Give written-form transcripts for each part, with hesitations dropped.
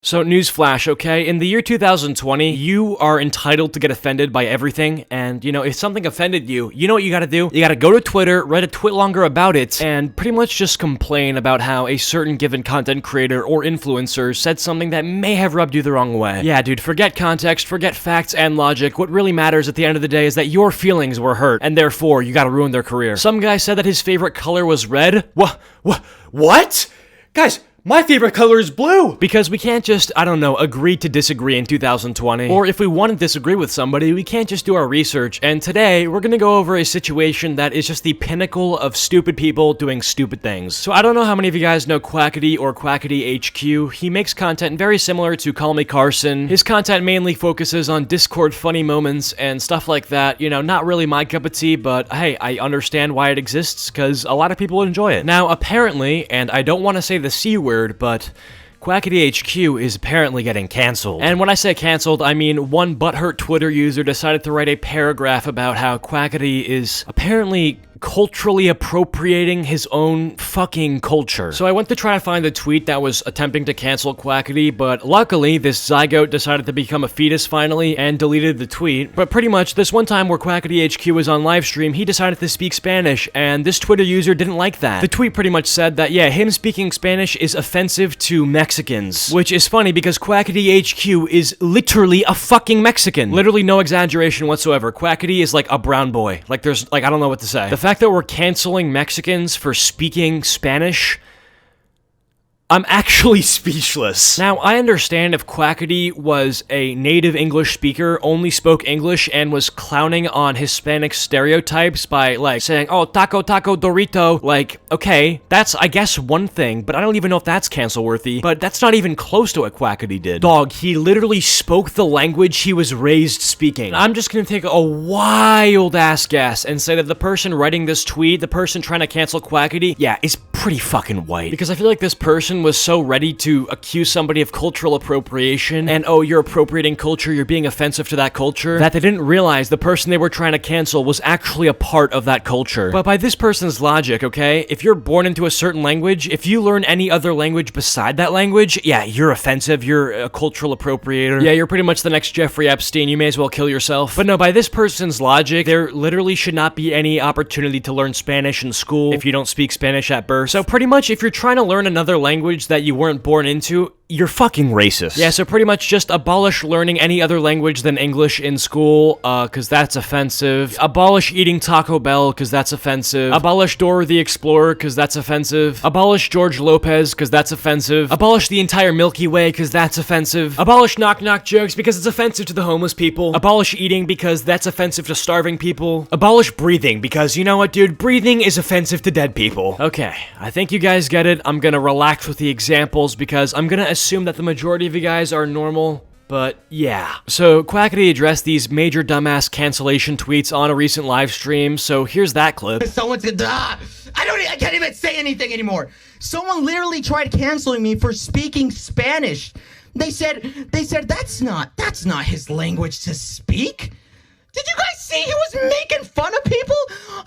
So newsflash, okay? In the year 2020, you are entitled to get offended by everything, and you know, if something offended you, you know what you gotta do? You gotta go to Twitter, write a twit longer about it, and pretty much just complain about how a certain given content creator or influencer said something that may have rubbed you the wrong way. Yeah, dude, forget context, forget facts and logic. What really matters at the end of the day is that your feelings were hurt, and therefore, you gotta ruin their career. Some guy said that his favorite color was red. What? Guys, my favorite color is blue! Because we can't just, I don't know, agree to disagree in 2020. Or if we want to disagree with somebody, we can't just do our research. And today, we're gonna go over a situation that is just the pinnacle of stupid people doing stupid things. So I don't know how many of you guys know Quackity or QuackityHQ. He makes content very similar to Call Me Carson. His content mainly focuses on Discord funny moments and stuff like that. You know, not really my cup of tea, but hey, I understand why it exists, because a lot of people enjoy it. Now, apparently, and I don't want to say the C word, but QuackityHQ is apparently getting canceled. And when I say canceled, I mean one butthurt Twitter user decided to write a paragraph about how Quackity is apparently culturally appropriating his own fucking culture. So I went to try to find the tweet that was attempting to cancel Quackity, but luckily this zygote decided to become a fetus finally and deleted the tweet. But pretty much this one time where QuackityHQ was on livestream, he decided to speak Spanish, and this Twitter user didn't like that. The tweet pretty much said that, yeah, him speaking Spanish is offensive to Mexicans. Which is funny because QuackityHQ is literally a fucking Mexican. Literally no exaggeration whatsoever. Quackity is like a brown boy. Like there's, like, I don't know what to say. The fact that we're canceling Mexicans for speaking Spanish, I'm actually speechless. Now, I understand if Quackity was a native English speaker, only spoke English, and was clowning on Hispanic stereotypes by, like, saying, oh, taco, taco, Dorito. Like, okay, that's, I guess, one thing, but I don't even know if that's cancel-worthy, but that's not even close to what Quackity did. Dog, he literally spoke the language he was raised speaking. I'm just gonna take a wild-ass guess and say that the person writing this tweet, the person trying to cancel Quackity, yeah, is pretty fucking white. Because I feel like this person was so ready to accuse somebody of cultural appropriation and, oh, you're appropriating culture, you're being offensive to that culture, that they didn't realize the person they were trying to cancel was actually a part of that culture. But by this person's logic, okay, if you're born into a certain language, if you learn any other language beside that language, yeah, you're offensive, you're a cultural appropriator. Yeah, you're pretty much the next Jeffrey Epstein, you may as well kill yourself. But no, by this person's logic, there literally should not be any opportunity to learn Spanish in school if you don't speak Spanish at birth. So pretty much if you're trying to learn another language that you weren't born into, you're fucking racist. Yeah, so pretty much just abolish learning any other language than English in school, cause that's offensive. Abolish eating Taco Bell, cause that's offensive. Abolish Dora the Explorer, cause that's offensive. Abolish George Lopez, cause that's offensive. Abolish the entire Milky Way, cause that's offensive. Abolish knock-knock jokes, because it's offensive to the homeless people. Abolish eating, because that's offensive to starving people. Abolish breathing, because you know what, dude? Breathing is offensive to dead people. Okay, I think you guys get it. I'm gonna relax with the examples, because I'm gonna assume that the majority of you guys are normal, but yeah. So Quackity addressed these major dumbass cancellation tweets on a recent live stream, so here's that clip. Someone's gonna, I can't even say anything anymore. Someone literally tried canceling me for speaking Spanish. They said that's not his language to speak. Did you guys see he was making fun of people?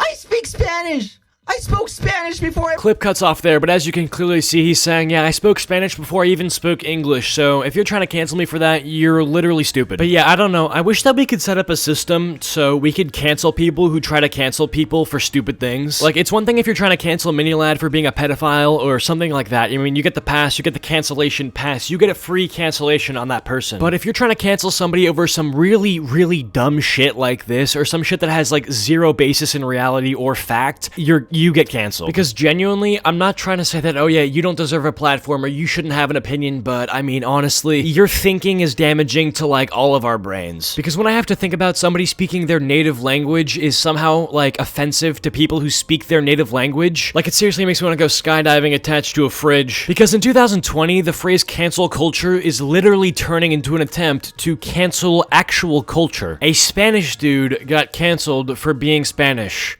I speak Spanish. I spoke Spanish before I— Clip cuts off there, but as you can clearly see, he's saying, yeah, I spoke Spanish before I even spoke English, so if you're trying to cancel me for that, you're literally stupid. But yeah, I don't know, I wish that we could set up a system so we could cancel people who try to cancel people for stupid things. Like, it's one thing if you're trying to cancel Minilad for being a pedophile or something like that. I mean, you get the pass, you get the cancellation pass, you get a free cancellation on that person. But if you're trying to cancel somebody over some really, really dumb shit like this, or some shit that has, like, zero basis in reality or fact, you get canceled. Because genuinely, I'm not trying to say that, oh yeah, you don't deserve a platform or you shouldn't have an opinion, but I mean, honestly, your thinking is damaging to, like, all of our brains. Because when I have to think about somebody speaking their native language is somehow, like, offensive to people who speak their native language, like, it seriously makes me want to go skydiving attached to a fridge. Because in 2020, the phrase cancel culture is literally turning into an attempt to cancel actual culture. A Spanish dude got canceled for being Spanish.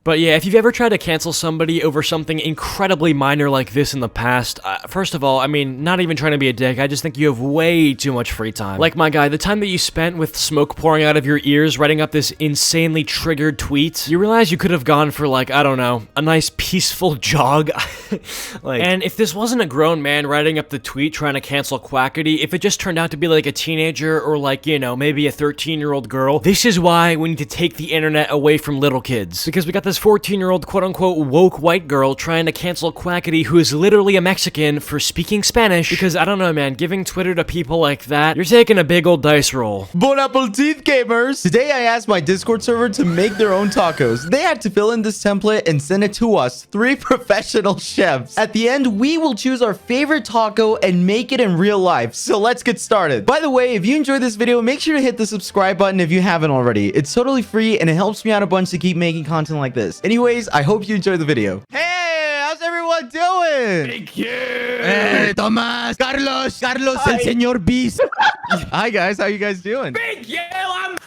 But yeah, if you've ever tried to cancel somebody over something incredibly minor like this in the past, first of all, I mean, not even trying to be a dick, I just think you have way too much free time. Like my guy, the time that you spent with smoke pouring out of your ears writing up this insanely triggered tweet, you realize you could have gone for like, I don't know, a nice peaceful jog. And if this wasn't a grown man writing up the tweet trying to cancel Quackity, if it just turned out to be like a teenager or like, you know, maybe a 13-year-old girl, this is why we need to take the internet away from little kids. Because we got this 14-year-old quote-unquote woke white girl trying to cancel Quackity, who is literally a Mexican, for speaking Spanish. Because I don't know, man, giving Twitter to people like that, you're taking a big old dice roll. Bon appetit, gamers! Today I asked my Discord server to make their own tacos. They had to fill in this template and send it to us, 3 professional chefs. At the end, we will choose our favorite taco and make it in real life. So let's get started. By the way, if you enjoyed this video, make sure to hit the subscribe button if you haven't already. It's totally free and it helps me out a bunch to keep making content like this. Anyways, I hope you enjoyed the video. Hey, how's everyone doing? Thank you. Hey, Tomas, Carlos, el señor Beast. Hi guys, how you guys doing? Thank you. I'm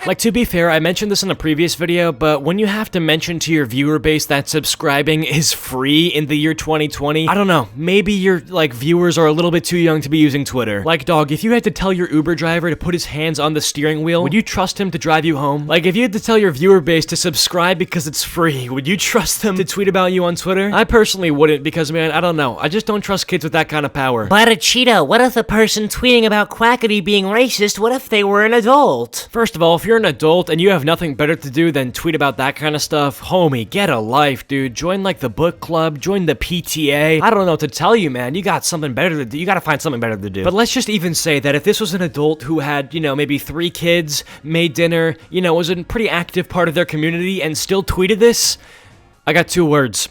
Like, to be fair, I mentioned this in a previous video, but when you have to mention to your viewer base that subscribing is free in the year 2020, I don't know, maybe your, like, viewers are a little bit too young to be using Twitter. Like, dog, if you had to tell your Uber driver to put his hands on the steering wheel, would you trust him to drive you home? Like, if you had to tell your viewer base to subscribe because it's free, would you trust them to tweet about you on Twitter? I personally wouldn't because, man, I don't know. I just don't trust kids with that kind of power. But Cheetah, what if the person tweeting about Quackity being racist, what if they were an adult? First of all, if you're an adult and you have nothing better to do than tweet about that kind of stuff, homie, get a life, dude. Join, like, the book club, join the PTA. I don't know what to tell you, man. You got something better to do. You gotta find something better to do. But let's just even say that if this was an adult who had, you know, maybe 3 kids, made dinner, you know, was a pretty active part of their community and still tweeted this, I got 2 words.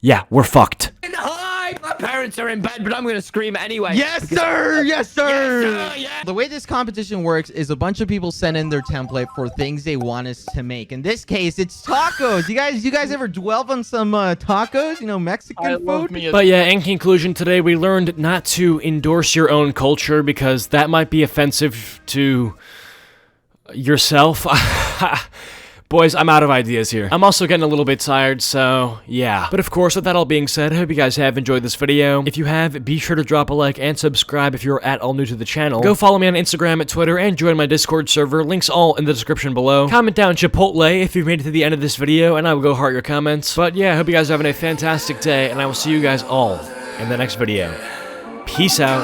Yeah, we're fucked. Hi! My parents are in bed, but I'm gonna scream anyway. Yes, sir! Yes, sir! Yes, sir, yeah. The way this competition works is a bunch of people send in their template for things they want us to make. In this case, it's tacos. You guys ever dwell on some tacos? You know, Mexican food? But yeah, in conclusion, today we learned not to endorse your own culture because that might be offensive to yourself. Boys, I'm out of ideas here. I'm also getting a little bit tired, so yeah. But of course, with that all being said, I hope you guys have enjoyed this video. If you have, be sure to drop a like and subscribe if you're at all new to the channel. Go follow me on Instagram and Twitter and join my Discord server. Links all in the description below. Comment down Chipotle if you've made it to the end of this video, and I will go heart your comments. But yeah, I hope you guys are having a fantastic day, and I will see you guys all in the next video. Peace out.